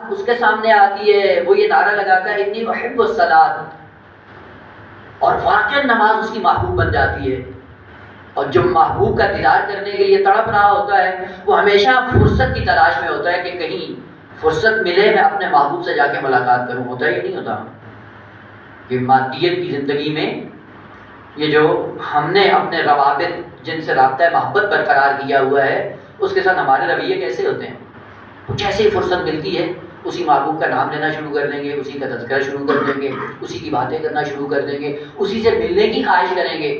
اس کے سامنے آتی ہے، وہ یہ نعرہ لگاتا ہے انی احب الصلاۃ، اور واقعا نماز اس کی محبوب بن جاتی ہے، اور جو محبوب کا دیدار کرنے کے لیے تڑپ رہا ہوتا ہے وہ ہمیشہ فرصت کی تلاش میں ہوتا ہے کہ کہیں فرصت ملے میں اپنے محبوب سے جا کے ملاقات کروں. ہوتا ہی نہیں ہوتا کہ مادیت کی زندگی میں یہ جو ہم نے اپنے روابط جن سے رابطہ محبت برقرار کیا ہوا ہے اس کے ساتھ ہمارے رویے کیسے ہوتے ہیں؟ جیسے ہی فرصت ملتی ہے اسی محبوب کا نام لینا شروع کر دیں گے، اسی کا تذکرہ شروع کر دیں گے، اسی کی باتیں کرنا شروع کر دیں گے، اسی سے ملنے کی خواہش کریں گے.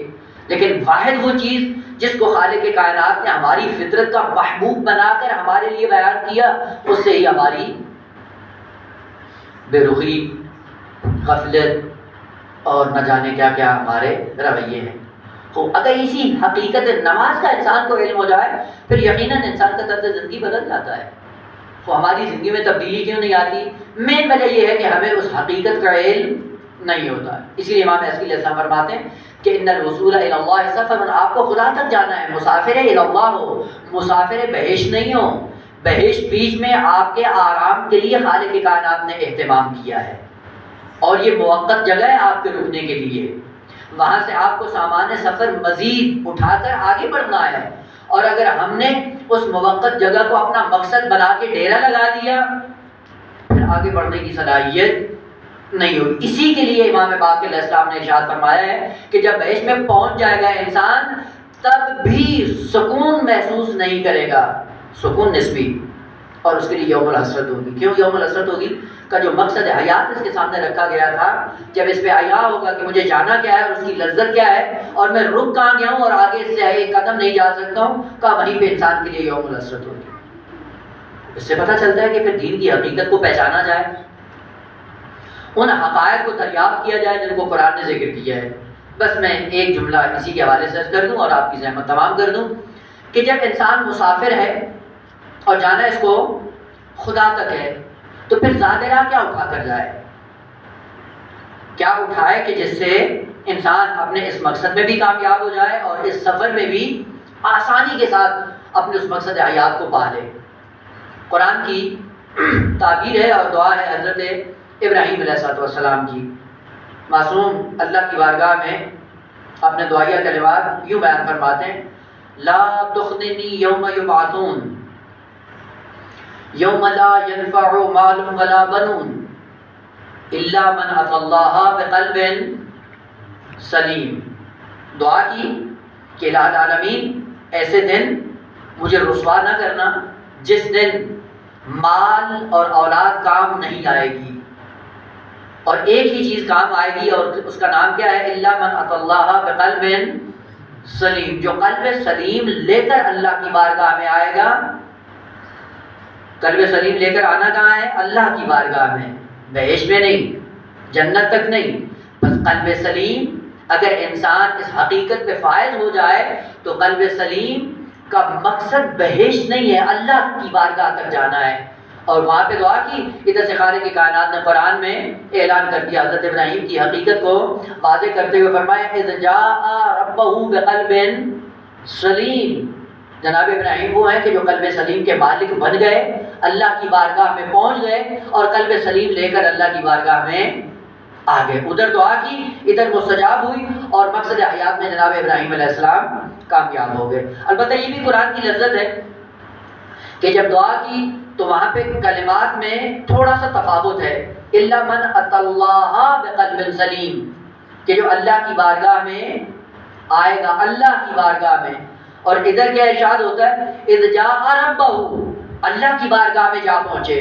لیکن واحد وہ چیز جس کو خالق کائنات نے ہماری فطرت کا محبوب بنا کر ہمارے لیے بیان کیا، اس سے ہی ہماری بے رخی، غفلت اور نہ جانے کیا کیا ہمارے رویے ہیں. تو اگر اسی حقیقت نماز کا انسان کو علم ہو جائے پھر یقیناً انسان کا طرز زندگی بدل جاتا ہے. تو ہماری زندگی میں تبدیلی کیوں نہیں آتی؟ مین وجہ یہ ہے کہ ہمیں اس حقیقت کا علم نہیں ہوتا ہے. اسی لیے امام عسقی علیہ السلام فرماتے ہیں کہ ان الوصول الی اللہ سفر، آپ کو خدا تک جانا ہے، مسافر الی اللہ ہو، مسافر بہشت نہیں ہو. بہشت بیچ میں آپ کے آرام کے لیے خالق کائنات نے اہتمام کیا ہے، اور یہ موقت جگہ ہے آپ کے رکنے کے لیے. وہاں سے آپ کو سامان سفر مزید اٹھا کر آگے بڑھنا ہے، اور اگر ہم نے اس موقت جگہ کو اپنا مقصد بنا کے ڈیرا لگا دیا پھر آگے بڑھنے کی صلاحیت نہیں ہوگی. اسی کے لیے امام باقر علیہ السلام نے ارشاد فرمایا ہے کہ جب بہشت میں پہنچ جائے گا انسان تب بھی سکون محسوس نہیں کرے گا، سکون نسبی، اور اس کے لیے یوم الحسرت ہوگی. کیوں یوم الحسرت ہوگی؟ کا جو مقصد حیات اس کے سامنے رکھا گیا تھا، جب اس پہ عیاں ہوگا کہ مجھے جانا کیا ہے اور اس کی لذت کیا ہے اور میں رک کہاں گیا ہوں اور آگے اس سے ایک قدم نہیں جا سکتا ہوں، کا وہیں پہ انسان کے لیے یوم الحسرت ہوگی. اس سے پتہ چلتا ہے کہ پھر دین کی حقیقت کو پہچانا جائے، ان حقائق کو دریافت کیا جائے جن کو قرآن نے ذکر کیا ہے. بس میں ایک جملہ اسی کے حوالے سے کر دوں اور آپ کی زحمت تمام کر دوں کہ جب انسان مسافر ہے اور جانا اس کو خدا تک ہے تو پھر زیادہ راہ کیا اٹھا کر جائے؟ کیا اٹھائے کہ جس سے انسان اپنے اس مقصد میں بھی کامیاب ہو جائے اور اس سفر میں بھی آسانی کے ساتھ اپنے اس مقصد حیات کو پا لے. قرآن کی تعبیر ہے اور دعا ہے حضرت ابراہیم علیہ السلام کی. معصوم اللہ کی بارگاہ میں اپنے دعائیہ کلمات یوں بیان فرماتے ہیں: لا تخزنی یوم یبعثون یوم لا ينفع مال ولا بنون الا من اتى الله بقلب سلیم. دعا کی کہ الہ العالمین ایسے دن مجھے رسوا نہ کرنا جس دن مال اور اولاد کام نہیں آئے گی، اور ایک ہی چیز کام آئے گی اور اس کا نام کیا ہے؟ الا من اتى الله بقلب سلیم، جو قلب سلیم لے کر اللہ کی بارگاہ میں آئے گا. قلب سلیم لے کر آنا کہاں ہے؟ اللہ کی بارگاہ میں، بہشت میں نہیں، جنت تک نہیں، بس قلب سلیم. اگر انسان اس حقیقت پہ فائز ہو جائے تو قلب سلیم کا مقصد بہشت نہیں ہے، اللہ کی بارگاہ تک جانا ہے. اور وہاں پہ دعا کی، ادھر سے خالق کی کائنات نے قرآن میں اعلان کر دیا حضرت ابراہیم کی حقیقت کو واضح کرتے ہوئے فرمایا: اذ جاء ربہ بقلب سلیم. جناب ابراہیم وہ ہیں کہ جو قلب سلیم کے مالک بن گئے، اللہ کی بارگاہ میں پہنچ گئے اور قلب سلیم لے کر اللہ کی بارگاہ میں آ گئے. ادھر دعا کی، ادھر مستجاب ہوئی اور مقصد حیات میں جناب ابراہیم علیہ السلام کامیاب ہو گئے. البتہ یہ بھی قرآن کی لذت ہے کہ جب دعا کی تو وہاں پہ کلمات میں تھوڑا سا تفاوت ہے. الا من اتى الله بقلب سلیم، کہ جو اللہ کی بارگاہ میں آئے گا، اللہ کی بارگاہ میں. اور ادھر کیا ارشاد ہوتا ہے؟ اذ جاء ربہ، اللہ کی بارگاہ میں جا پہنچے.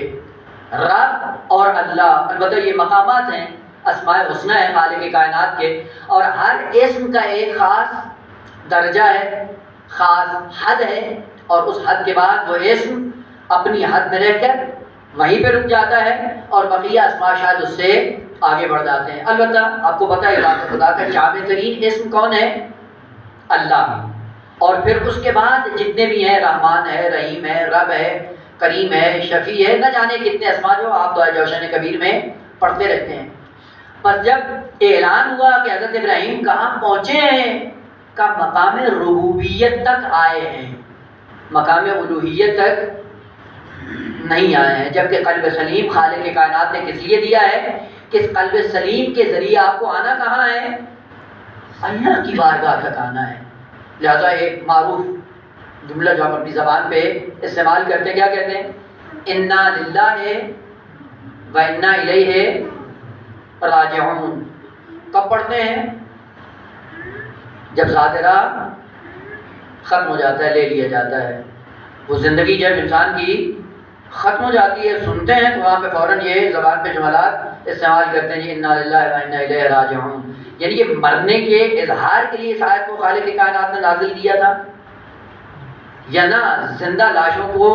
رب اور اللہ، البتہ یہ مقامات ہیں، اسماء حسنہ ہے خالق کائنات کے، اور ہر اسم کا ایک خاص درجہ ہے، خاص حد ہے، اور اس حد کے بعد وہ اسم اپنی حد میں رہ کر وہیں پہ رک جاتا ہے اور بقیہ اسماء شاید اس سے آگے بڑھ جاتے ہیں. البتہ آپ کو پتہ ہے ذات خدا کا جامع ترین اسم کون ہے؟ اللہ. اور پھر اس کے بعد جتنے بھی ہیں، رحمان ہے، رحیم ہے، رب ہے، کریم ہے، شفیع ہے، نہ جانے کتنے اسماء جو آپ دعائے جوشن کبیر میں پڑھتے رہتے ہیں. بس جب اعلان ہوا کہ حضرت ابراہیم کہاں پہنچے ہیں، کا مقام ربوبیت تک آئے ہیں، مقام الوہیت تک نہیں آئے ہیں، جبکہ قلب سلیم خالق کائنات نے کس لیے دیا ہے کہ اس قلب سلیم کے ذریعے آپ کو آنا کہاں ہے؟ اللہ کی بارگاہ تک آنا ہے۔ لہذا ایک معروف جملہ جو ہم اپنی زبان پہ استعمال کرتے ہیں، کیا کہتے ہیں؟ انا للہ و انا الیہ راجعون۔ کب پڑھتے ہیں؟ جب ظاہرہ ختم ہو جاتا ہے، لے لیا جاتا ہے، وہ زندگی جب انسان کی ختم ہو جاتی ہے، سنتے ہیں تو وہاں پہ فوراً یہ زبان پہ جملات استعمال کرتے ہیں، انا للہ و انا الیہ راجعون، یعنی یہ مرنے کے اظہار کے لیے اس آیت کو خالق کائنات نے نازل کیا تھا، یا نہ زندہ لاشوں کو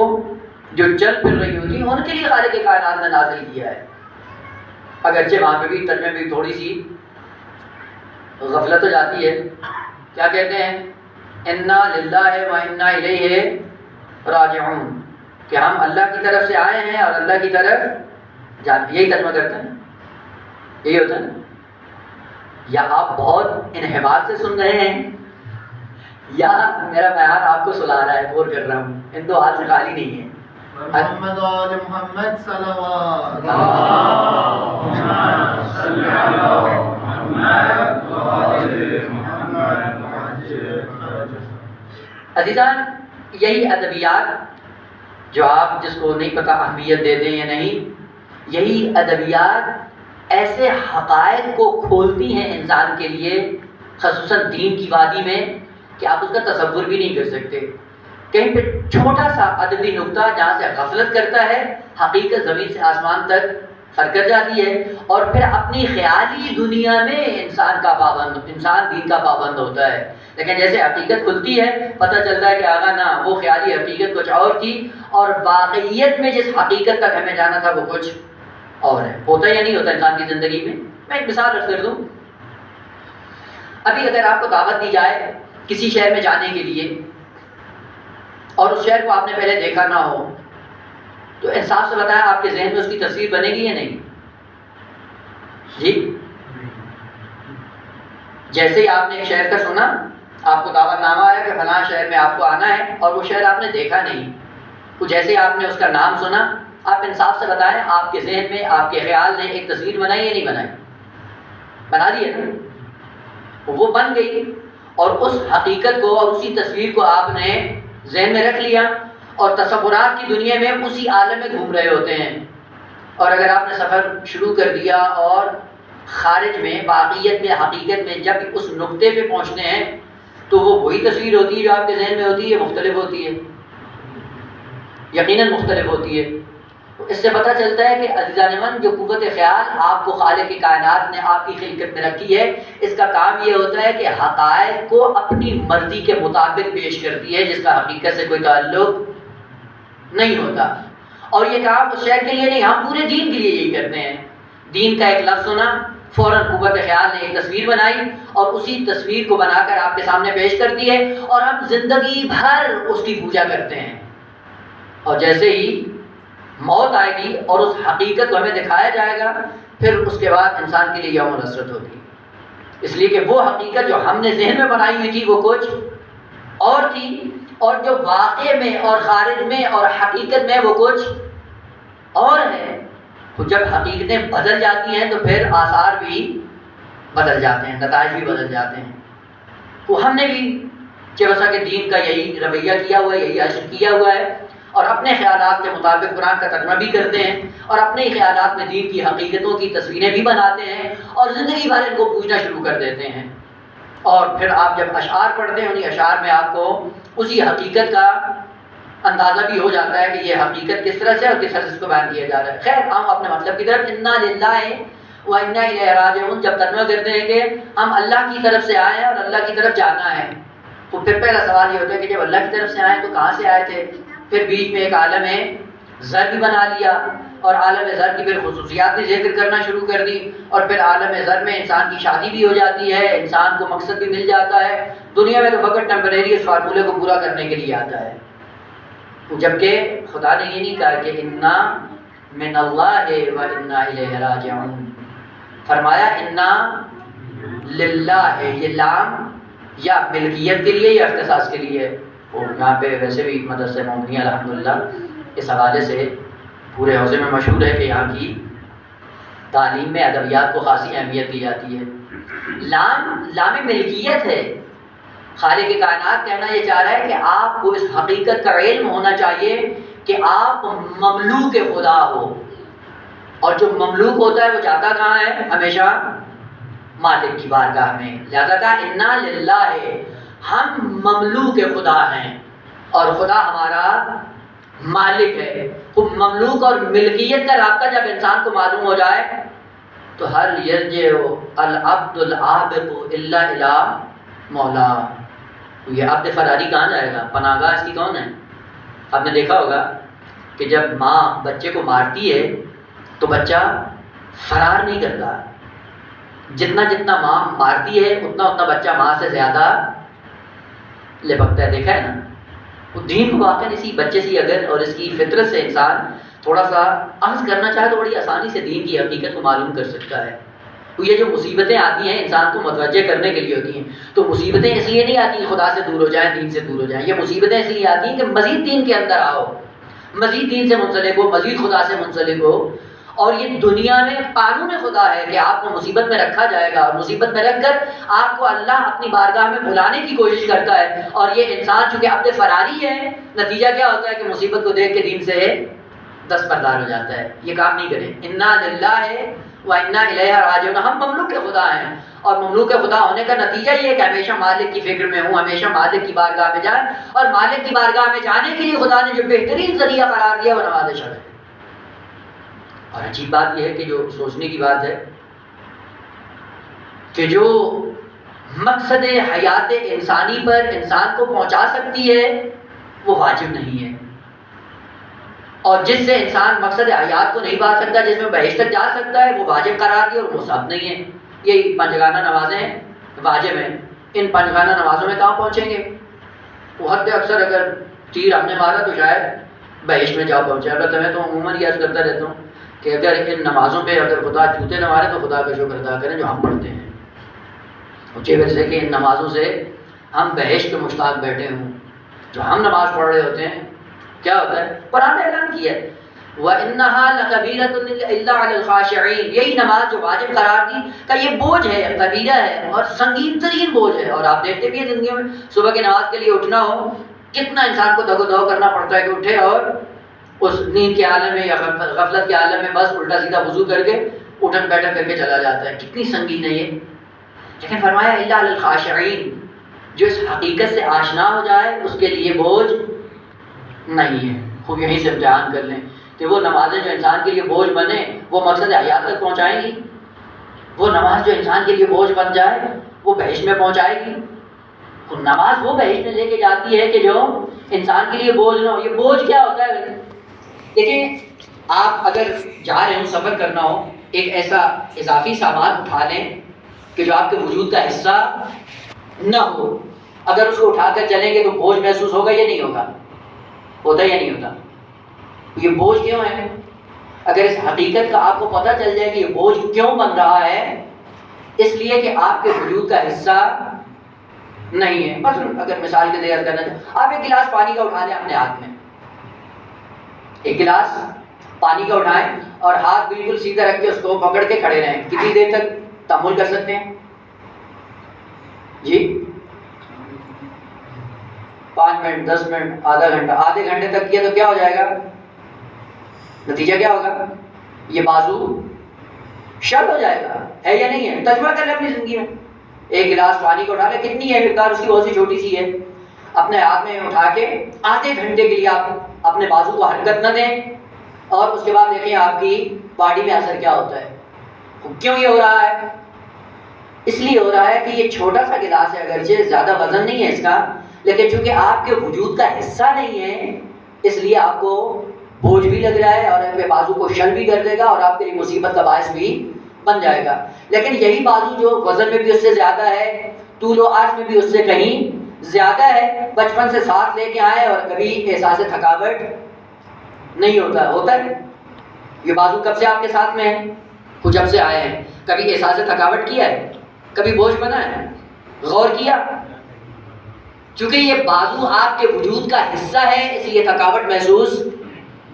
جو چل پھر رہی ہوتی ہیں ان کے لیے خالق کائنات نے نازل کیا ہے؟ اگرچہ وہاں پہ بھی ترجمے میں بھی تھوڑی سی غفلت ہو جاتی ہے۔ کیا کہتے ہیں؟ انا للہ و انا الیہ راجعون، کہ ہم اللہ کی طرف سے آئے ہیں اور اللہ کی طرف جاتے ہیں۔ یہی ترجمہ کرتے ہیں، یہی ہوتا ہے نا؟ یا آپ بہت انحباط سے سن رہے ہیں، یا میرا بیان آپ کو سلا رہا ہے، بور کر رہا ہوں، ان دو ہاتھ سے خالی نہیں ہے۔ محمد آل محمد صلوات عزیزان، یہی ادبیات جو آپ جس کو نہیں پتہ اہمیت دے دیں یا نہیں، یہی ادبیات ایسے حقائق کو کھولتی ہیں انسان کے لیے، خصوصاً دین کی وادی میں، کہ آپ اس کا تصور بھی نہیں کر سکتے۔ کہیں پہ چھوٹا سا ادبی نقطہ جہاں سے غفلت کرتا ہے، حقیقت زمین سے آسمان تک فرق کر جاتی ہے، اور پھر اپنی خیالی دنیا میں انسان دین کا پابند ہوتا ہے۔ لیکن جیسے حقیقت کھلتی ہے، پتہ چلتا ہے کہ آگا نہ، وہ خیالی حقیقت کچھ اور تھی، اور واقعیت میں جس حقیقت تک ہمیں جانا تھا وہ کچھ اور ہے۔ ہوتا یا نہیں ہوتا انسان کی زندگی میں؟ میں ایک مثال رکھ کر دوں۔ ابھی اگر آپ کو دعوت دی جائے کسی شہر میں جانے کے لیے، اور اس شہر کو آپ نے پہلے دیکھا نہ ہو، تو انصاف سے بتائیں آپ کے ذہن میں اس کی تصویر بنے گی یا نہیں؟ جی، جیسے ہی آپ نے ایک شہر کا سنا، آپ کو دعوت نامہ آیا کہ فلاں شہر میں آپ کو آنا ہے، اور وہ شہر آپ نے دیکھا نہیں، تو جیسے ہی آپ نے اس کا نام سنا، آپ انصاف سے بتائیں آپ کے ذہن میں، آپ کے خیال نے ایک تصویر بنائی یا نہیں بنائی؟ بنا دی ہے نا؟ وہ بن گئی، اور اس حقیقت کو اور اسی تصویر کو آپ نے ذہن میں رکھ لیا، اور تصورات کی دنیا میں اسی عالم میں گھوم رہے ہوتے ہیں۔ اور اگر آپ نے سفر شروع کر دیا اور خارج میں، واقعیت میں، حقیقت میں جب اس نقطے پہ پہنچتے ہیں، تو وہ وہی تصویر ہوتی ہے جو آپ کے ذہن میں ہوتی ہے، مختلف ہوتی ہے، یقیناً مختلف ہوتی ہے۔ اس سے پتہ چلتا ہے کہ عزیزان من، جو قوت خیال آپ کو خالق کی کائنات نے آپ کی خلقت میں رکھی ہے، اس کا کام یہ ہوتا ہے کہ حقائق کو اپنی مرضی کے مطابق پیش کرتی ہے، جس کا حقیقت سے کوئی تعلق نہیں ہوتا۔ اور یہ کام اس شہر کے لیے نہیں، ہم پورے دین کے لیے یہی کرتے ہیں۔ دین کا ایک لفظ سنا، فوراً قوت خیال نے ایک تصویر بنائی، اور اسی تصویر کو بنا کر آپ کے سامنے پیش کرتی ہے، اور ہم زندگی بھر اس کی پوجا کرتے ہیں۔ اور جیسے ہی موت آئے گی اور اس حقیقت کو ہمیں دکھایا جائے گا، پھر اس کے بعد انسان کے لیے یوم نصرت ہوگی، اس لیے کہ وہ حقیقت جو ہم نے ذہن میں بنائی ہوئی تھی وہ کچھ اور تھی، اور جو واقع میں اور خارج میں اور حقیقت میں وہ کچھ اور ہے۔ تو جب حقیقتیں بدل جاتی ہیں تو پھر آثار بھی بدل جاتے ہیں، نتائج بھی بدل جاتے ہیں۔ تو ہم نے بھی چوسا کے دین کا یہی رویہ کیا ہوا ہے، یہی عشق کیا ہوا ہے، اور اپنے خیالات کے مطابق قرآن کا ترجمہ بھی کرتے ہیں، اور اپنے ہی خیالات میں دین کی حقیقتوں کی تصویریں بھی بناتے ہیں، اور زندگی بھر ان کو پوچھنا شروع کر دیتے ہیں۔ اور پھر آپ جب اشعار پڑھتے ہیں، انہیں اشعار میں آپ کو اسی حقیقت کا اندازہ بھی ہو جاتا ہے کہ یہ حقیقت کس طرح سے اور کس طرح سے اس کو بیان کیا جا رہا ہے۔ خیر، ہم اپنے مطلب کی طرف انا للہ و انا الیہ راجعون جب ترجمہ کرتے ہیں کہ ہم اللہ کی طرف سے آئے ہیں اور اللہ کی طرف جانا ہے، تو پھر پہلا سوال یہ ہوتا ہے کہ جب اللہ کی طرف سے آئے تو کہاں سے آئے تھے؟ پھر بیچ میں ایک عالم زر بھی بنا لیا، اور عالم زر کی پھر خصوصیات بھی ذکر کرنا شروع کر دی، اور پھر عالم زر میں انسان کی شادی بھی ہو جاتی ہے، انسان کو مقصد بھی مل جاتا ہے، دنیا میں تو فقط ٹیمپریری اس فارمولے کو پورا کرنے کے لیے آتا ہے۔ جبکہ خدا نے یہ نہیں کہا کہ انا من اللہ و انا الیہ راجعون، فرمایا انا للہ ہے۔ یہ لام یا ملکیت کے لیے یا اختصاص کے لیے؟ اور یہاں پہ ویسے بھی مدرسہ مومنیہ الحمدللہ اس حوالے سے پورے حوزے میں مشہور ہے کہ یہاں کی تعلیم میں ادبیات کو خاصی اہمیت دی جاتی ہے۔ لام ملکیت ہے۔ خالق کائنات کہنا یہ چاہ رہا ہے کہ آپ کو اس حقیقت کا علم ہونا چاہیے کہ آپ مملوک خدا ہو، اور جو مملوک ہوتا ہے وہ جاتا کہاں ہے؟ ہمیشہ مالک کی بارگاہ میں۔ لہذا کہا انا للہ ہے، ہم مملوک خدا ہیں اور خدا ہمارا مالک ہے۔ تو مملوک اور ملکیت کا رابطہ جب انسان کو معلوم ہو جائے تو ہر یرجع العبد العابد الا الی مولا۔ یہ عبد فراری کہاں جائے گا؟ پناہ گاہ اس کی کون ہے؟ آپ نے دیکھا ہوگا کہ جب ماں بچے کو مارتی ہے تو بچہ فرار نہیں کرتا، جتنا جتنا ماں مارتی ہے اتنا اتنا بچہ ماں سے زیادہ لپکتا ہے۔ دیکھا ہے نا؟ وہ دین کو واقعی اسی بچے سے اگر اور اس کی فطرت سے انسان تھوڑا سا عرض کرنا چاہے تو بڑی آسانی سے دین کی حقیقت کو معلوم کر سکتا ہے۔ تو یہ جو مصیبتیں آتی ہیں انسان کو متوجہ کرنے کے لیے ہوتی ہیں، تو مصیبتیں اس لیے نہیں آتی کہ خدا سے دور ہو جائیں، دین سے دور ہو جائیں، یہ مصیبتیں اس لیے آتی ہیں کہ مزید دین کے اندر آؤ، مزید دین سے منسلک ہو، مزید خدا سے منسلک ہو۔ اور یہ دنیا میں قانون خدا ہے کہ آپ کو مصیبت میں رکھا جائے گا، اور مصیبت میں رکھ کر آپ کو اللہ اپنی بارگاہ میں بلانے کی کوشش کرتا ہے، اور یہ انسان چونکہ عبد فراری ہے، نتیجہ کیا ہوتا ہے کہ مصیبت کو دیکھ کے دین سے دستبردار ہو جاتا ہے۔ یہ کام نہیں کریں۔ انا للہ و انا الیہ راجعون، ہم مملوک خدا ہیں، اور مملوک خدا ہونے کا نتیجہ یہ ہے کہ ہمیشہ مالک کی فکر میں ہوں، ہمیشہ مالک کی بارگاہ میں جائیں، اور مالک کی بارگاہ میں جانے کے لیے خدا نے جو بہترین ذریعہ قرار دیا وہ نماز شرع ہے۔ اور عجیب بات یہ ہے کہ جو سوچنے کی بات ہے کہ جو مقصد حیات انسانی پر انسان کو پہنچا سکتی ہے وہ واجب نہیں ہے، اور جس سے انسان مقصد حیات کو نہیں پا سکتا، جس میں بہشت تک جا سکتا ہے، وہ واجب قرار دیا اور مستحب نہیں ہے۔ یہی پنجگانہ نمازیں واجب ہیں، ان پنجگانہ نمازوں میں کہاں پہنچیں گے؟ وہ حد اکثر اگر تیر ہم نے مارا تو شاید بہشت میں جا پہنچے۔ البتہ میں تو عموماً یہ عرض کرتا رہتا ہوں کہ اگر ان نمازوں پہ اگر خدا جوتے نہ مارے تو خدا کا شکر ادا کریں جو ہم پڑھتے ہیں، اونچے وجہ سے کہ ان نمازوں سے ہم بہشت کے مشتاق بیٹھے ہوں۔ جو ہم نماز پڑھ رہے ہوتے ہیں کیا ہوتا ہے؟ قرآن نے اعلان کیا ہے وَإِنَّهَا لَكَبِيرَةٌ إِلَّا عَلَى الْخَاشِعِينَ، یہی نماز جو واجب قرار دی کہ یہ بوجھ ہے، کبیرہ ہے اور سنگین ترین بوجھ ہے۔ اور آپ دیکھتے بھی ہیں زندگی میں صبح کی نماز کے لیے اٹھنا ہو کتنا انسان کو دگ و دو کرنا پڑتا ہے کہ اٹھے اور اس نیند کے عالم میں یا غفلت کے عالم میں بس الٹا سیدھا وضو کر کے اٹھن بیٹھن کر کے چلا جاتا ہے۔ کتنی سنگین ہے یہ۔ لیکن فرمایا الا علی الخاشعین، جو اس حقیقت سے آشنا ہو جائے اس کے لیے بوجھ نہیں ہے۔ خوب یہیں سے امتحان کر لیں کہ وہ نمازیں جو انسان کے لیے بوجھ بنے وہ مقصد حیات تک پہنچائیں گی؟ وہ نماز جو انسان کے لیے بوجھ بن جائے وہ بہشت میں پہنچائے گی؟ نماز وہ بہشت میں لے کے جاتی ہے کہ جو انسان کے لیے بوجھ نہ ہو۔ یہ بوجھ کیا ہوتا ہے؟ دیکھیں، آپ اگر جا رہے ہوں، سفر کرنا ہو، ایک ایسا اضافی سامان اٹھا لیں کہ جو آپ کے وجود کا حصہ نہ ہو، اگر اس کو اٹھا کر چلیں گے تو بوجھ محسوس ہوگا یا نہیں ہوگا؟ ہوتا یا نہیں ہوتا؟ یہ بوجھ کیوں ہے؟ اگر اس حقیقت کا آپ کو پتہ چل جائے کہ یہ بوجھ کیوں بن رہا ہے، اس لیے کہ آپ کے وجود کا حصہ نہیں ہے۔ مثلا اگر مثال کے ذکر کرنا چاہیں، آپ ایک گلاس پانی کا اٹھا لیں اپنے ہاتھ میں، ایک گلاس پانی کا اٹھائیں اور ہاتھ بالکل سیدھا رکھ کے اس کو پکڑ کے کھڑے رہیں، کتنی دیر تک تحمل کر سکتے ہیں؟ جی 5 منٹ، 10 منٹ، آدھا گھنٹہ، آدھے گھنٹے تک کیا تو کیا ہو جائے گا؟ نتیجہ کیا ہوگا؟ یہ بازو شل ہو جائے گا، ہے یا نہیں ہے؟ تجربہ کر لیں اپنی زندگی میں، ایک گلاس پانی کو اٹھا لیں، کتنی ہے مقدار اس کی؟ بہت سی چھوٹی سی ہے، اپنے ہاتھ میں اٹھا کے آدھے گھنٹے کے لیے آپ اپنے بازو کو حرکت نہ دیں، اور اس کے بعد دیکھیں آپ کی باڈی میں اثر کیا ہوتا ہے۔ کیوں یہ ہو رہا ہے؟ اس لیے ہو رہا ہے کہ یہ چھوٹا سا گلاس ہے، اگرچہ زیادہ وزن نہیں ہے اس کا، لیکن چونکہ آپ کے وجود کا حصہ نہیں ہے اس لیے آپ کو بوجھ بھی لگ رہا ہے اور آپ کے بازو کو شل بھی کر دے گا اور آپ کے لیے مصیبت کا باعث بھی بن جائے گا۔ لیکن یہی بازو جو وزن میں بھی اس سے زیادہ ہے، طول و عرض میں بھی اس سے کہیں زیادہ ہے، بچپن سے ساتھ لے کے آئے اور کبھی احساس تھکاوٹ نہیں ہوتا ہے۔ یہ بازو کب سے آپ کے ساتھ میں ہے؟ کچھ جب سے آئے ہیں، کبھی احساس تھکاوٹ کیا ہے؟ کبھی بوجھ بنا ہے؟ غور کیا؟ چونکہ یہ بازو آپ کے وجود کا حصہ ہے اس لیے تھکاوٹ محسوس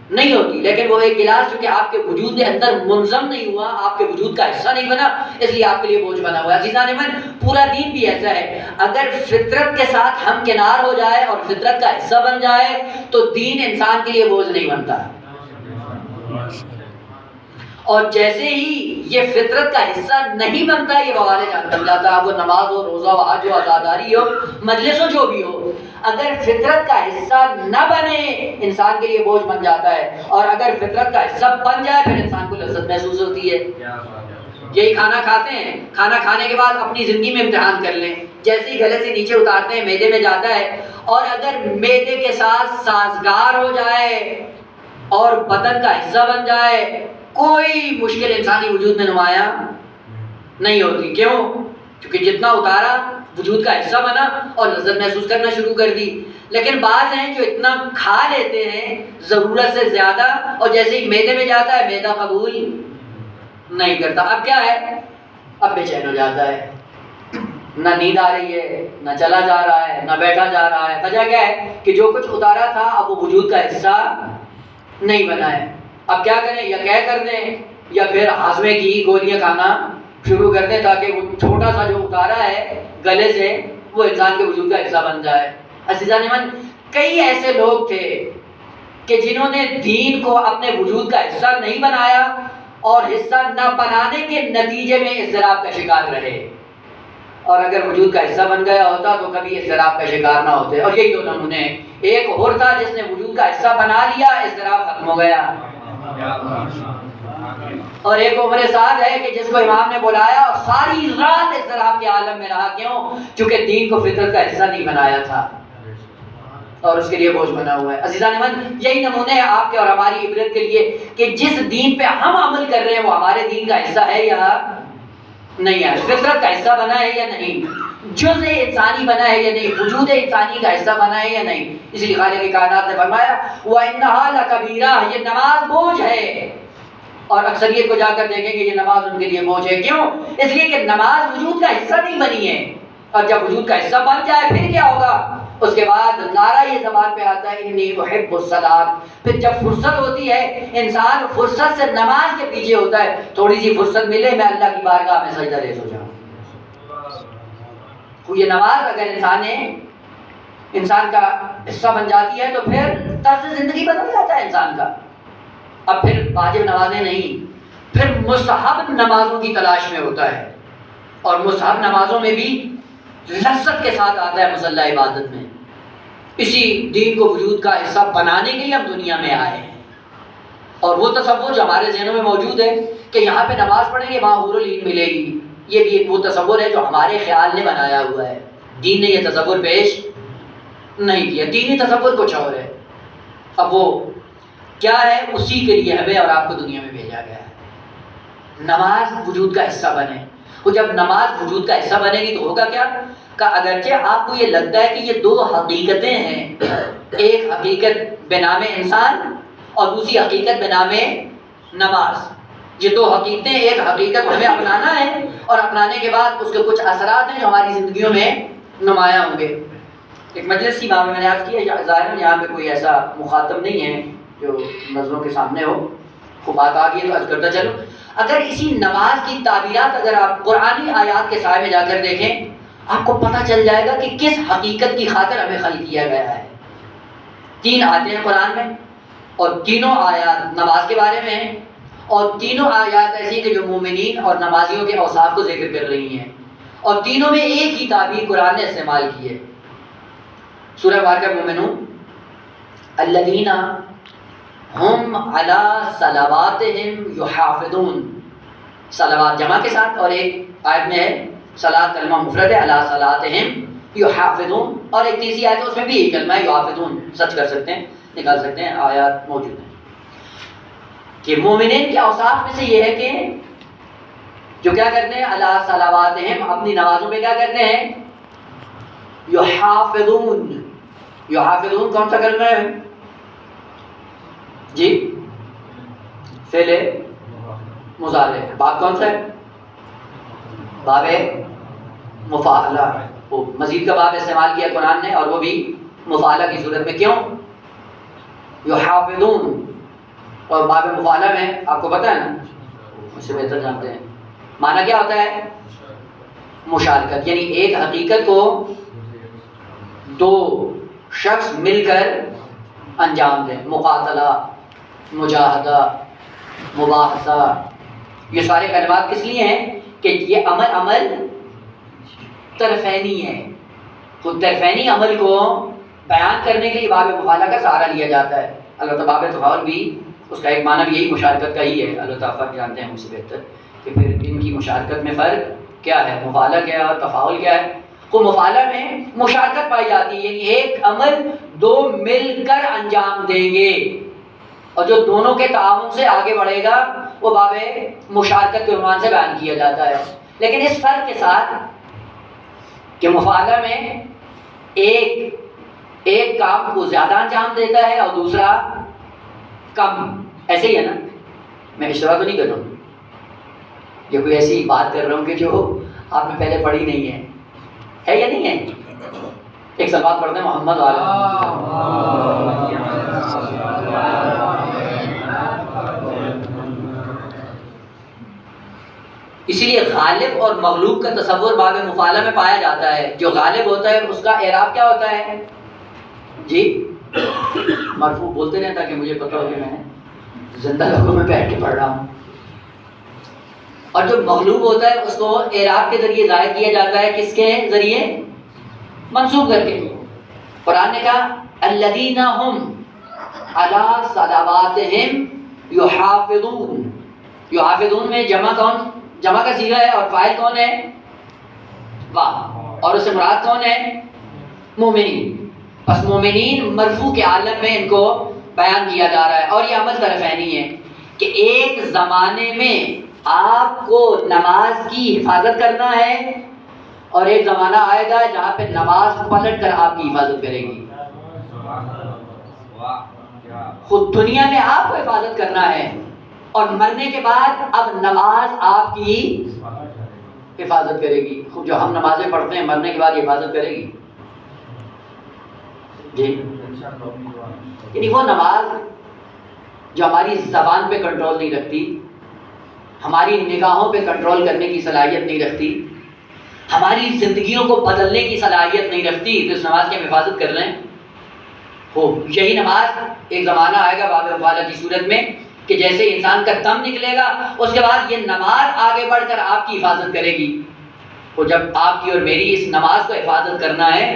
نہیں ہوتی، لیکن وہ ایک گلاس جو کہ آپ کے وجود کے اندر منظم نہیں ہوا، آپ کے وجود کا حصہ نہیں بنا، اس لیے آپ کے لیے بوجھ بنا ہوا ہے۔ عزیزان من، پورا دین بھی ایسا ہے، اگر فطرت کے ساتھ ہم کنار ہو جائے اور فطرت کا حصہ بن جائے تو دین انسان کے لیے بوجھ نہیں بنتا، اور جیسے ہی یہ فطرت کا حصہ نہیں بنتا یہ بوال جان بن جاتا ہے۔ وہ نماز ہو، روزہ ہو، حج ہو، عزاداری ہو، مجلس ہو، جو بھی ہو، اگر فطرت کا حصہ نہ بنے انسان کے لیے بوجھ بن جاتا ہے، اور اگر فطرت کا حصہ بن جائے پھر انسان کو لذت محسوس ہوتی ہے۔ یہی کھانا کھاتے ہیں، کھانا کھانے کے بعد اپنی زندگی میں امتحان کر لیں، جیسے ہی گلے سے نیچے اتارتے ہیں معدے میں جاتا ہے، اور اگر معدے کے ساتھ سازگار ہو جائے اور بدن کا حصہ بن جائے، کوئی مشکل انسانی وجود میں نمایاں نہیں ہوتی۔ کیوں؟ کیونکہ جتنا اتارا وجود کا حصہ بنا اور لذت محسوس کرنا شروع کر دی۔ لیکن بعض ہیں جو اتنا کھا لیتے ہیں ضرورت سے زیادہ، اور جیسے ہی معدے میں جاتا ہے معدہ قبول نہیں کرتا، اب کیا ہے؟ اب بے چین ہو جاتا ہے، نہ نیند آ رہی ہے، نہ چلا جا رہا ہے، نہ بیٹھا جا رہا ہے۔ وجہ کیا ہے؟ کہ جو کچھ اتارا تھا اب وہ وجود کا حصہ نہیں بنا ہے۔ اب کیا کریں؟ یا کہہ کر دیں یا پھر ہاضمے کی گولیاں کھانا شروع کر دیں تاکہ وہ چھوٹا سا جو اتارا ہے گلے سے وہ انسان کے وجود کا حصہ بن جائے۔ عزیزان من، کئی ایسے لوگ تھے کہ جنہوں نے دین کو اپنے وجود کا حصہ نہیں بنایا اور حصہ نہ بنانے کے نتیجے میں اضطراب کا شکار رہے، اور اگر وجود کا حصہ بن گیا ہوتا تو کبھی اضطراب کا شکار نہ ہوتے۔ اور یہی دو نمونے، ایک اور تھا جس نے وجود کا حصہ بنا لیا، اضطراب ختم ہو گیا، اور ایک عمر سعد ہے کہ جس کو امام نے بلایا اور ساری رات اضطراب کے عالم میں رہا۔ کیوں؟ چونکہ دین کو فطرت کا حصہ نہیں بنایا تھا اور اس کے لیے بوجھ بنا ہوا ہے۔ عزیزان من، یہی نمونے ہیں آپ کے اور ہماری عبرت کے لیے کہ جس دین پہ ہم عمل کر رہے ہیں وہ ہمارے دین کا حصہ ہے یا نہیں ہے، فطرت کا حصہ بنا ہے یا نہیں، جزء انسانی بنا ہے یا نہیں، وجود انسانی کا حصہ بنا ہے یا نہیں۔ اس لیے خالق کائنات نے فرمایا وَإِنَّهَا لَكَبِيرَةٌ، یہ نماز بوجھ ہے، اور اکثریت کو جا کر دیکھیں کہ یہ نماز ان کے لیے بوجھ ہے۔ کیوں؟ اس لیے کہ نماز وجود کا حصہ نہیں بنی ہے، اور جب وجود کا حصہ بن جائے پھر کیا ہوگا؟ اس کے بعد نعرہ یہ زبان پہ آتا ہے انی احب الصلاۃ۔ پھر جب فرصت ہوتی ہے انسان فرصت سے نماز کے پیچھے ہوتا ہے، تھوڑی سی فرصت ملے میں اللہ کی بارگاہ میں سجدہ ریز ہو جاؤں۔ یہ نماز اگر انسان کا حصہ بن جاتی ہے تو پھر طرز زندگی بدل جاتا ہے انسان کا۔ اب پھر واجب نمازیں نہیں، پھر مستحب نمازوں کی تلاش میں ہوتا ہے، اور مستحب نمازوں میں بھی لذت کے ساتھ آتا ہے مصلی عبادت میں۔ اسی دین کو وجود کا حصہ بنانے کے لیے ہم دنیا میں آئے ہیں، اور وہ تصور جو ہمارے ذہنوں میں موجود ہے کہ یہاں پہ نماز پڑھیں گے وہاں حور العین ملے گی، یہ بھی وہ تصور ہے جو ہمارے خیال نے بنایا ہوا ہے۔ دین نے یہ تصور پیش نہیں کیا، دینی تصور کچھ اور ہے۔ اب وہ کیا ہے؟ اسی کے لیے ہمیں اور آپ کو دنیا میں بھیجا گیا ہے، نماز وجود کا حصہ بنے۔ وہ جب نماز وجود کا حصہ بنے گی تو ہوگا کیا؟ کہ اگرچہ آپ کو یہ لگتا ہے کہ یہ دو حقیقتیں ہیں، ایک حقیقت بنام انسان اور دوسری حقیقت بنام نماز، یہ دو حقیقتیں، ایک حقیقت ہمیں اپنانا ہے اور اپنانے کے بعد اس کے کچھ اثرات ہیں جو ہماری زندگیوں میں نمایاں ہوں گے۔ ایک مجلس کی بات میں نے عرض کیا، ظاہر یہاں پہ کوئی ایسا مخاطب نہیں ہے جو نظروں کے سامنے ہو، کو بات آ گئی تو عرض کرتا چلو۔ اگر اسی نماز کی تعبیرات اگر آپ قرآنی آیات کے سائے میں جا کر دیکھیں آپ کو پتہ چل جائے گا کہ کس حقیقت کی خاطر ہمیں خلق کیا گیا ہے۔ 3 آیتیں ہیں قرآن میں، اور تینوں آیات نماز کے بارے میں ہیں، اور تینوں آیات ایسی کہ جو مومنین اور نمازیوں کے اوصاف کو ذکر کر رہی ہیں، اور تینوں میں ایک ہی تعبیر قرآن نے استعمال کی ہے۔ سورہ بارکہ مومنون الذین ہم علی صلواتہم یحافظون، صلوات جمع کے ساتھ، اور ایک آیت میں ہے صلاۃ کلمہ مفرد ہے، علی صلاتہم یحافظون، اور ایک تیسری آیت ہے اس میں بھی یہی کلمہ ہے یحافظون، سرچ کر سکتے ہیں، نکال سکتے ہیں، آیات موجود ہیں کہ مومنین کے اوصاف میں سے یہ ہے کہ جو کیا کرتے ہیں علی صلواتہم، اپنی نمازوں میں کیا کرتے ہیں یحافظون۔ یحافظون کون سا کلمہ ہے جی؟ فعل مضارع، باب کون سا ہے؟ باب مفاعلہ، وہ مزید کا باب استعمال کیا قرآن نے، اور وہ بھی مفاعلہ کی صورت میں۔ کیوں؟ یحافظون، اور باب مفاعلہ میں آپ کو پتہ ہے نا، مجھ سے بہتر جانتے ہیں، معنی کیا ہوتا ہے؟ مشارکت، یعنی ایک حقیقت کو دو شخص مل کر انجام دیں. مقاتلہ، مجاہدہ، مباحثہ، یہ سارے کلمات کس لیے ہیں کہ یہ عمل طرفینی ہے. خود طرفینی عمل کو بیان کرنے کے لیے باب مفاعلہ کا سہارا لیا جاتا ہے. البتہ باب تفاعل بھی اس کا ایک معنی بھی یہی مشارکت کا ہی ہے. البتہ فرق جانتے ہیں مجھ سے بہتر کہ پھر ان کی مشارکت میں فرق کیا ہے، مفاعلہ کیا ہے اور تفاعل کیا ہے. تو مفاعلہ میں مشارکت پائی جاتی ہے، یعنی ایک عمل دو مل کر انجام دیں گے، اور جو دونوں کے تعاون سے آگے بڑھے گا وہ باب مشارکت کے عنوان سے بیان کیا جاتا ہے. لیکن اس فرق کے ساتھ کہ مفاعلہ میں ایک کام کو زیادہ انجام دیتا ہے اور دوسرا کم. ایسے ہی ہے نا، میں اشارہ تو نہیں کر رہا ہوں، یہ کوئی ایسی بات کر رہا ہوں کہ جو آپ نے پہلے پڑھی نہیں ہے یا نہیں ہے؟ ایک سلوات پڑھتے ہیں محمد اسی لیے غالب اور مغلوب کا تصور باب مفاعلہ میں پایا جاتا ہے. جو غالب ہوتا ہے اس کا اعراب کیا ہوتا ہے؟ جی مرفوع بولتے رہے تاکہ مجھے پتہ ہو کہ میں زندہ لوگوں میں بیٹھ کے پڑھ رہا ہوں. اور جو مغلوب ہوتا ہے اس کو اعراب کے ذریعے ظاہر کیا جاتا ہے. کس کے ذریعے؟ منصوب کر کے. قرآن نے کہا الذین هم علی صلواتہم یحافظون. یحافظون میں جمع کا صیغہ ہے اور فاعل کون ہے؟ واہ. اور اس سے مراد کون ہے؟ مومنین. پس مومنین مرفوع کے عالم میں ان کو بیان کیا جا رہا ہے. اور یہ عمل طرفینی ہے کہ ایک زمانے میں آپ کو نماز کی حفاظت کرنا ہے اور ایک زمانہ آئے گا جہاں پہ نماز پلٹ کر آپ کی حفاظت کرے گی. خود دنیا میں آپ کو حفاظت کرنا ہے اور مرنے کے بعد اب نماز آپ کی حفاظت کرے گی. خود جو ہم نمازیں پڑھتے ہیں مرنے کے بعد حفاظت کرے گی جی. یعنی وہ نماز جو ہماری زبان پہ کنٹرول نہیں رکھتی، ہماری نگاہوں پہ کنٹرول کرنے کی صلاحیت نہیں رکھتی، ہماری زندگیوں کو بدلنے کی صلاحیت نہیں رکھتی، تو اس نماز کی ہم حفاظت کر رہے ہیں. یہی نماز ایک زمانہ آئے گا باب مفاعلہ کی صورت میں کہ جیسے انسان کا دم نکلے گا اس کے بعد یہ نماز آگے بڑھ کر آپ کی حفاظت کرے گی. تو جب آپ کی اور میری اس نماز کو حفاظت کرنا ہے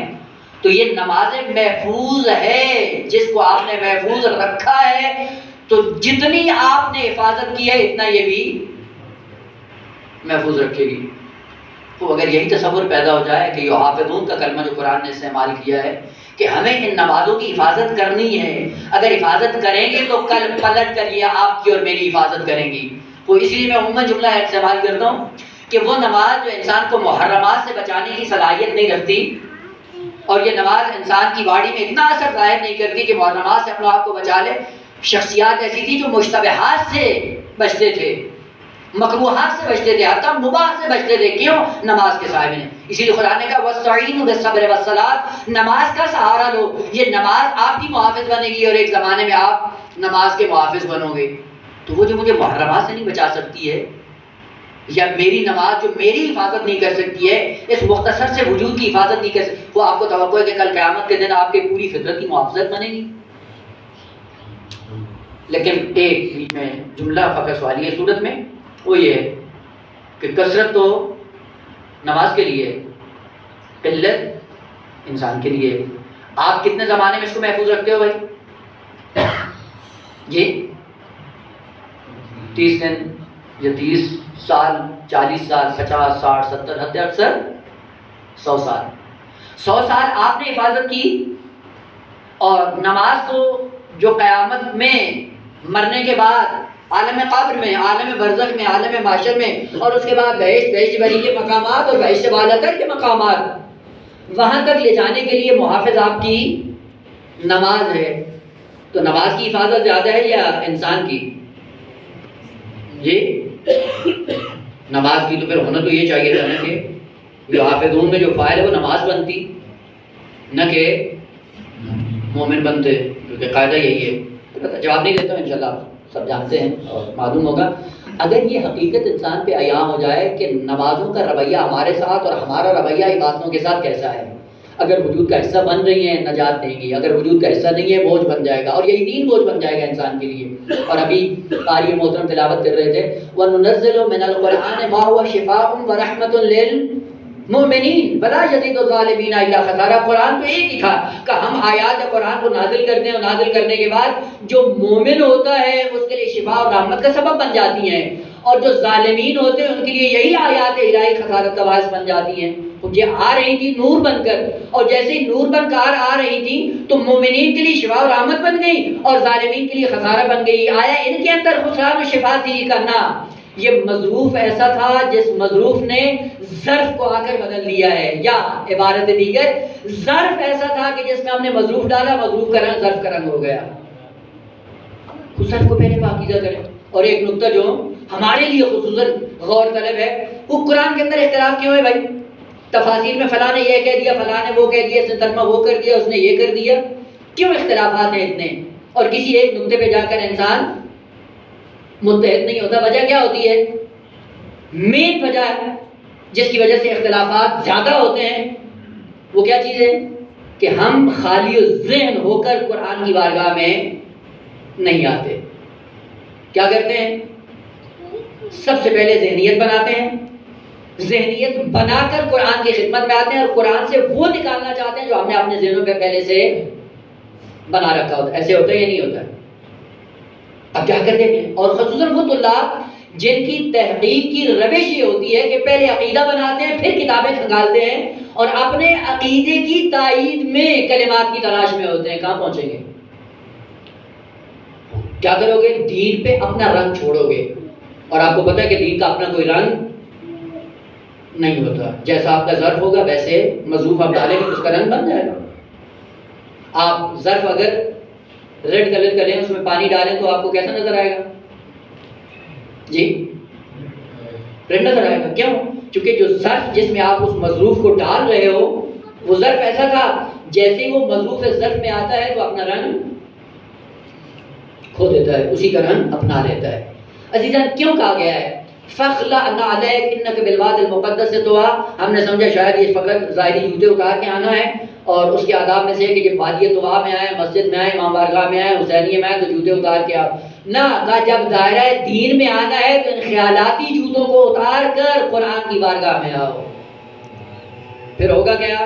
تو یہ نماز محفوظ ہے، جس کو آپ نے محفوظ رکھا ہے تو جتنی آپ نے حفاظت کی ہے اتنا یہ بھی محفوظ رکھے گی. تو اگر یہی تصور پیدا ہو جائے کہ یہ حافظون کا کلمہ جو قرآن نے استعمال کیا ہے کہ ہمیں ان نمازوں کی حفاظت کرنی ہے، اگر حفاظت کریں گے تو کل پلٹ کر یہ آپ کی اور میری حفاظت کریں گی. تو اس لیے میں عموماً جملہ استعمال کرتا ہوں کہ وہ نماز جو انسان کو محرمات سے بچانے کی صلاحیت نہیں رکھتی، اور یہ نماز انسان کی باڈی میں اتنا اثر ظاہر نہیں کرتی کہ محرمات سے اپنے آپ کو بچا لے. شخصیات ایسی تھی جو مشتبہات سے بچتے تھے، مکروہات سے بچتے تھے، حتیٰ مباح سے بچتے تھے. کیوں؟ نماز کے صاحب نے. اسی لیے خدا نے کہا وَاسْتَعِینُوا بِالصَّبْرِ وَالصَّلَاةِ، نماز کا سہارا لو. یہ نماز آپ کی محافظ بنے گی اور ایک زمانے میں آپ نماز کے محافظ بنو گے. تو وہ جو مجھے محرمات سے نہیں بچا سکتی ہے، یا میری نماز جو میری حفاظت نہیں کر سکتی ہے، اس مختصر سے وجود کی حفاظت نہیں کر سکتی، وہ آپ کو توقع ہے کہ کل قیامت کے دن آپ کے پوری فطرت کی محافظت بنے گی. لیکن ایک بیچ میں جملہ فقط سوالی ہے صورت میں، وہ یہ ہے کہ کثرت تو نماز کے لیے، قلت انسان کے لیے. آپ کتنے زمانے میں اس کو محفوظ رکھتے ہو بھائی؟ جی 30 دن یا 30 سال، 40 سال، 50، 60، 70، حد اکثر 100 سال. 100 سال آپ نے حفاظت کی، اور نماز کو جو قیامت میں مرنے کے بعد عالم قبر میں، عالم برزخ میں، عالم معاشر میں، اور اس کے بعد بہشت بری کے مقامات اور بہشت بالا تر کے مقامات، وہاں تک لے جانے کے لیے محافظ آپ کی نماز ہے. تو نماز کی حفاظت زیادہ ہے یا انسان کی؟ جی نماز کی تو پھر ہونا تو یہ چاہیے تھا نا کہ جو حافظون میں جو فاعل ہے وہ نماز بنتی، نہ کہ مومن بنتے، کیونکہ قاعدہ یہی ہے. جواب نہیں دیتا ہوں انشاءاللہ. سب جانتے ہیں اور معلوم ہوگا. اگر یہ حقیقت انسان پہ عیاں ہو جائے کہ نمازوں کا رویہ ہمارے ساتھ اور ہمارا رویہ عبادتوں کے ساتھ کیسا ہے، اگر وجود کا حصہ بن رہی ہیں نجات دیں گی، اگر وجود کا حصہ نہیں ہے بوجھ بن جائے گا، اور یہی دین بوجھ بن جائے گا انسان کے لیے. اور ابھی قاری محترم تلاوت کر رہے تھے وَنُنَزِّلُ مِنَ الْقُرْآنِ مَا هُوَ شِفَاءٌ وَرَحْمَةٌ لِّلْمُؤْمِنِينَ وَلَا يَزِيدُ الظَّالِمِينَ إِلَّا خَسَارًا. قرآن تو ایک ہی تھا کہ ہم آیات قرآن کو نازل کرتے ہیں اور نازل کرنے کے بعد جو مومن ہوتا ہے اس کے لیے شفا اور رحمت کا سبب بن جاتی ہیں، اور جو ظالمین ہوتے ہیں ان کے لیے یہی آیات الہی خسارت کا باعث بن جاتی ہیں. یہ آ رہی تھی نور بن کر، اور جیسے ہی نور بن کر آ رہی تھی تو مومنین کے لیے شفا و رحمت بن گئی اور ظالمین کے لیے خسارہ بن گئی. آیا ان کے اندر خسران و شفا تھی کرنا؟ یہ مظروف ایسا تھا جس مظروف نے ظرف کو آ کر بدل دیا ہے، یا عبارت دیگر ظرف ایسا تھا کہ جس میں ہم نے مظروف ڈالا، مظروف کا رنگ ظرف کا رنگ ہو گیا. ظرف کو پہلے پاکیزہ کریں. اور ایک نقطہ جو ہمارے لیے خصوصاً غور طلب ہے، وہ قرآن کے اندر اختلاف کیوں ہے بھائی؟ تفاسیر میں فلاں نے یہ کہہ دیا، فلاں نے وہ کہہ دیا، اس نے ترجمہ وہ کر دیا، اس نے یہ کر دیا. کیوں اختلافات ہیں اتنے؟ اور کسی ایک نقطے پہ جا کر انسان متحد نہیں ہوتا. وجہ کیا ہوتی ہے؟ مین وجہ جس کی وجہ سے اختلافات زیادہ ہوتے ہیں وہ کیا چیز ہے؟ کہ ہم خالی ذہن ہو کر قرآن کی بارگاہ میں نہیں آتے. کیا کرتے ہیں؟ سب سے پہلے ذہنیت بناتے ہیں، ذہنیت بنا کر قرآن کی خدمت میں آتے ہیں اور قرآن سے وہ نکالنا چاہتے ہیں جو ہم نے اپنے ذہنوں پہ پہلے سے بنا رکھا ہوتا ہے. ایسے ہوتا ہے یا نہیں ہوتا ہے؟ اب کیا کرتے ہیں؟ اور خصوصاً وہ طلاب جن کی تحقیق کی روش یہ ہوتی ہے کہ پہلے عقیدہ بناتے ہیں پھر کتابیں کھنگالتے ہیں اور اپنے عقیدے کی تائید میں کلمات کی تلاش میں ہوتے ہیں. کہاں پہنچیں گے؟ کیا کرو گے؟ دین پہ اپنا رنگ چھوڑو گے. اور آپ کو پتہ ہے کہ دین کا اپنا کوئی رنگ نہیں ہوتا. جیسا آپ کا ظرف ہوگا ویسے مظروف آپ ڈالیں گے اس کا رنگ بن جائے گا. آپ ظرف اگر ریڈ کلر کا لیں اس میں پانی ڈالیں تو آپ کو کیسا نظر آئے گا؟ جی ریڈ نظر آئے گا. کیوں؟ چونکہ جو ظرف جس میں آپ اس مظروف کو ڈال رہے ہو وہ ظرف ایسا تھا جیسے ہی وہ مظروف ظرف میں آتا ہے تو اپنا رنگ کھو دیتا ہے، اسی کا رنگ اپنا لیتا ہے. عزیزان کیوں کہا گیا ہے فَخْلَعْنَ عَلَيْكَ إِنَّكَ بِالْوَادِ الْمُقَدَّسِ طُوًى؟ ہم نے سمجھا شاید یہ فقط ظاہری جوتے اتار کے آنا ہے اور اس کے آداب میں سے ہے کہ جب وادی طویٰ میں آئے، مسجد میں آئے، امام بارگاہ میں آئے، حسینیہ میں آئے تو جوتے اتار کے آؤ. نہ، کہا جب دائرہ دین میں آنا ہے تو ان خیالاتی جوتوں کو اتار کر قرآن کی بارگاہ میں آؤ. پھر ہوگا کیا؟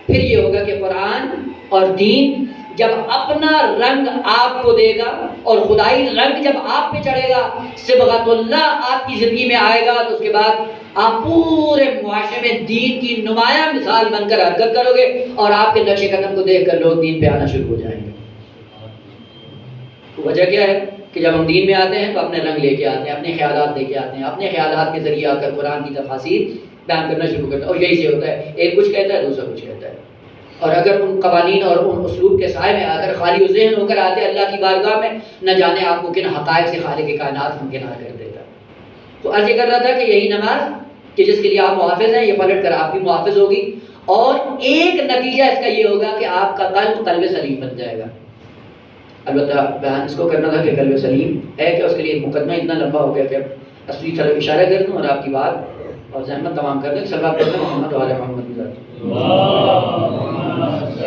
پھر یہ ہوگا کہ قرآن اور دین جب اپنا رنگ آپ کو دے گا اور خدائی رنگ جب آپ پہ چڑھے گا، صبغت اللہ آپ کی زندگی میں آئے گا تو اس کے بعد آپ پورے معاشرے میں دین کی نمایاں مثال بن کر حرکت کرو گے اور آپ کے نقش قدم کو دیکھ کر لوگ دین پہ آنا شروع ہو جائیں گے. وجہ کیا ہے کہ جب ہم دین میں آتے ہیں تو اپنے رنگ لے کے آتے ہیں، اپنے خیالات لے کے آتے ہیں، اپنے خیالات کے ذریعے آ کر قرآن کی تفاسیر بیان کرنا شروع کرتے ہیں. اور یہی سے ہوتا ہے، ایک کچھ کہتا ہے دوسرا کچھ کہتا ہے. اور اگر ان قوانین اور ان اسلوب کے سائے میں اگر خالی و ذہن ہو کر آتے اللہ کی بارگاہ میں، نہ جانے آپ کو کن حقائق سے خالق کائنات ہمکنار کر دیتا. تو عرض یہ کر رہا تھا کہ یہی نماز کہ جس کے لیے آپ محافظ ہیں، یہ پلٹ کر آپ بھی محافظ ہوگی اور ایک نتیجہ اس کا یہ ہوگا کہ آپ کا قلب سلیم بن جائے گا. البتہ بیان اس کو کرنا تھا کہ قلب سلیم ہے کہ اس کے لیے مقدمہ اتنا لمبا ہو گیا کہ اصلی طرف اشارہ کر دوں اور آپ کی بات اور زحمت تمام کر دیں. صلی اللہ علیہ وسلم محمد و علی محمد.